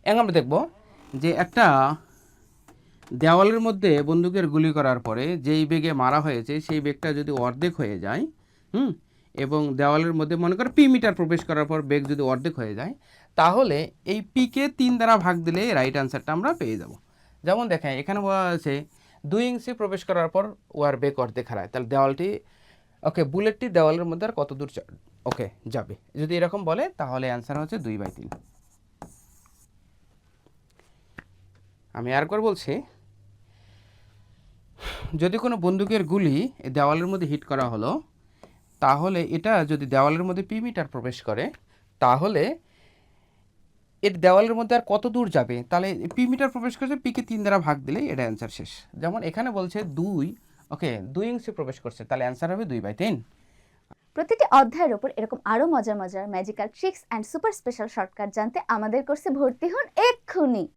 এখন আমরা দেখব যে একটা দেওয়ালের মধ্যে বন্দুকের গুলি করার পরে যেই বেগে মারা হয়েছে সেই বেগটা যদি অর্ধেক হয়ে যায়, এবং দেওয়ালের মধ্যে মনে করো পি মিটার প্রবেশ করার পর বেগ যদি অর্ধেক হয়ে যায়, তাহলে এই পিকে 3 দ্বারা ভাগ দিলে রাইট অ্যান্সারটা আমরা পেয়ে যাব। যেমন দেখেন এখানে বলা আছে 2 ইঞ্চি প্রবেশ করার পর ওয়ার বেগ অর্ধেক হারায়, তাহলে দেওয়ালটি বুলেটটি দেওয়ালের মধ্যে আর কত দূর যাবে, যদি এরকম বলে তাহলে অ্যান্সার হচ্ছে 2/3। আমি আরেকবার বলছি, যদি কোনো বন্দুকের গুলি দেওয়ালের মধ্যে হিট করা হলো, তাহলে এটা যদি দেওয়ালের মধ্যে পি মিটার প্রবেশ করে, তাহলে এর দেওয়ালের মধ্যে আর কত দূর যাবে, তাহলে পি মিটার প্রবেশ করছে, পিকে 3 দ্বারা ভাগ দিলেই এটা অ্যান্সার শেষ। যেমন এখানে বলছে 2 ইঞ্চি প্রবেশ করছে, তাহলে অ্যান্সার হবে 2/3। প্রতিটি অধ্যায়ের উপর এরকম আরো মজার মজার magical tricks and super special shortcut জানতে আমাদের কোর্সে ভর্তি হন এক্ষুনি।